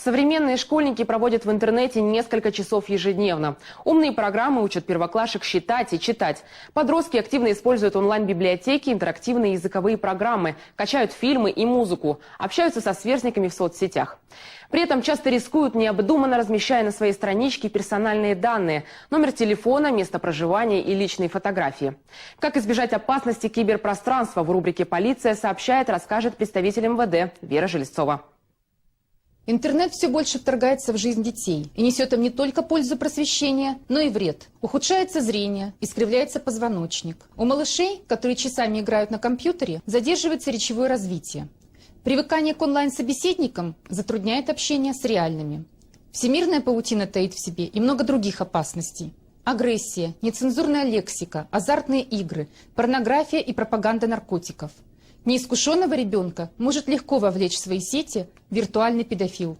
Современные школьники проводят в интернете несколько часов ежедневно. Умные программы учат первоклашек считать и читать. Подростки активно используют онлайн-библиотеки, интерактивные языковые программы, качают фильмы и музыку, общаются со сверстниками в соцсетях. При этом часто рискуют, необдуманно размещая на своей страничке персональные данные, номер телефона, место проживания и личные фотографии. Как избежать опасности киберпространства, в рубрике «Полиция» сообщает, расскажет представитель МВД Вера Железцова. Интернет все больше вторгается в жизнь детей и несет им не только пользу просвещения, но и вред. Ухудшается зрение, искривляется позвоночник. У малышей, которые часами играют на компьютере, задерживается речевое развитие. Привыкание к онлайн-собеседникам затрудняет общение с реальными. Всемирная паутина таит в себе и много других опасностей. Агрессия, нецензурная лексика, азартные игры, порнография и пропаганда наркотиков. Неискушенного ребенка может легко вовлечь в свои сети виртуальный педофил.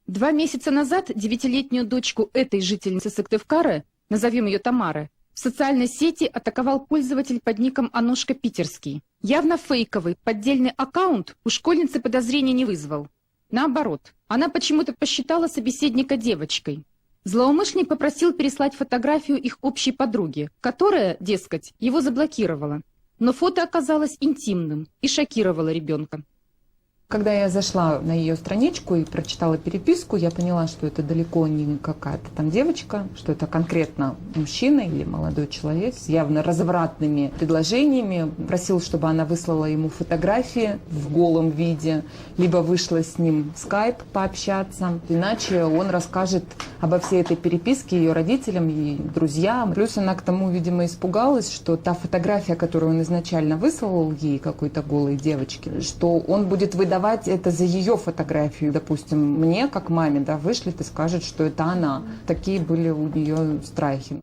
2 месяца назад 9-летнюю дочку этой жительницы Сыктывкара, назовем ее Тамара, в социальной сети атаковал пользователь под ником Анушка Питерский. Явно фейковый, поддельный аккаунт у школьницы подозрений не вызвал. Наоборот, она почему-то посчитала собеседника девочкой. Злоумышленник попросил переслать фотографию их общей подруги, которая, дескать, его заблокировала. Но фото оказалось интимным и шокировало ребенка. Когда я зашла на ее страничку и прочитала переписку, я поняла, что это далеко не какая-то там девочка, что это конкретно мужчина или молодой человек с явно развратными предложениями. Просил, чтобы она выслала ему фотографии в голом виде, либо вышла с ним в скайп пообщаться. Иначе он расскажет обо всей этой переписке ее родителям и друзьям. Плюс она к тому, видимо, испугалась, что та фотография, которую он изначально выслал ей, какой-то голой девочке, что он будет выдавать это за ее фотографию. Допустим, мне, как маме, да, вышлет и скажет, что это она. Такие были у нее страхи.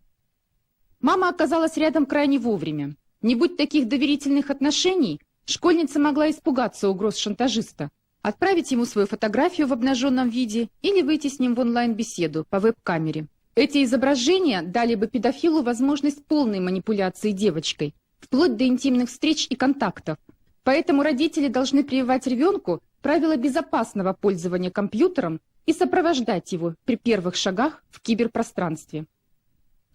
Мама оказалась рядом крайне вовремя. Не будь таких доверительных отношений, школьница могла испугаться угроз шантажиста, отправить ему свою фотографию в обнаженном виде или выйти с ним в онлайн-беседу по веб-камере. Эти изображения дали бы педофилу возможность полной манипуляции девочкой, вплоть до интимных встреч и контактов. Поэтому родители должны прививать ребенку правила безопасного пользования компьютером и сопровождать его при первых шагах в киберпространстве.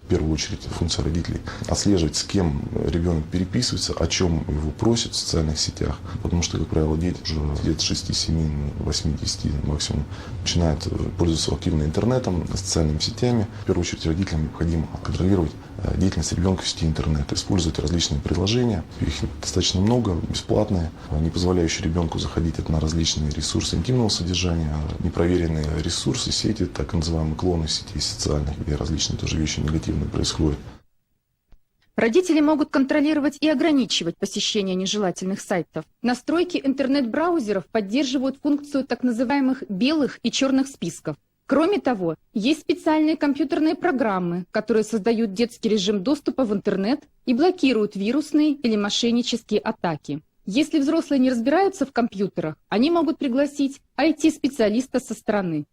В первую очередь функция родителей – отслеживать, с кем ребенок переписывается, о чем его просят в социальных сетях. Потому что, как правило, дети уже лет 6, 7, 8, 10 максимум начинают пользоваться активно интернетом, социальными сетями. В первую очередь родителям необходимо контролировать деятельность ребенка в сети интернет, использовать различные приложения. Их достаточно много, бесплатные, не позволяющие ребенку заходить на различные ресурсы интимного содержания, непроверенные ресурсы сети, так называемые клоны сетей социальных, где различные тоже вещи негативные происходят. Родители могут контролировать и ограничивать посещение нежелательных сайтов. Настройки интернет-браузеров поддерживают функцию так называемых белых и черных списков. Кроме того, есть специальные компьютерные программы, которые создают детский режим доступа в интернет и блокируют вирусные или мошеннические атаки. Если взрослые не разбираются в компьютерах, они могут пригласить IT-специалиста со стороны.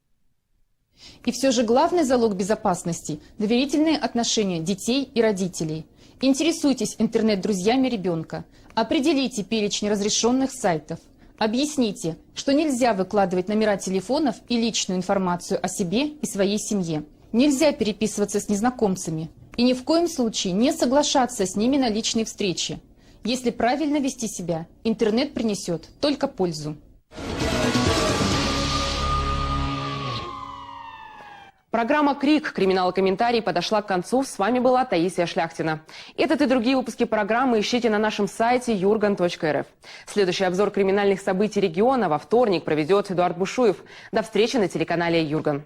И все же главный залог безопасности – доверительные отношения детей и родителей. Интересуйтесь интернет-друзьями ребенка, определите перечень разрешенных сайтов. Объясните, что нельзя выкладывать номера телефонов и личную информацию о себе и своей семье. Нельзя переписываться с незнакомцами. И ни в коем случае не соглашаться с ними на личные встречи. Если правильно вести себя, интернет принесет только пользу. Программа «Крик. Криминал-комментарий» подошла к концу. С вами была Таисия Шляхтина. Этот и другие выпуски программы ищите на нашем сайте jurgan.rf. Следующий обзор криминальных событий региона во вторник проведет Эдуард Бушуев. До встречи на телеканале «Юрган».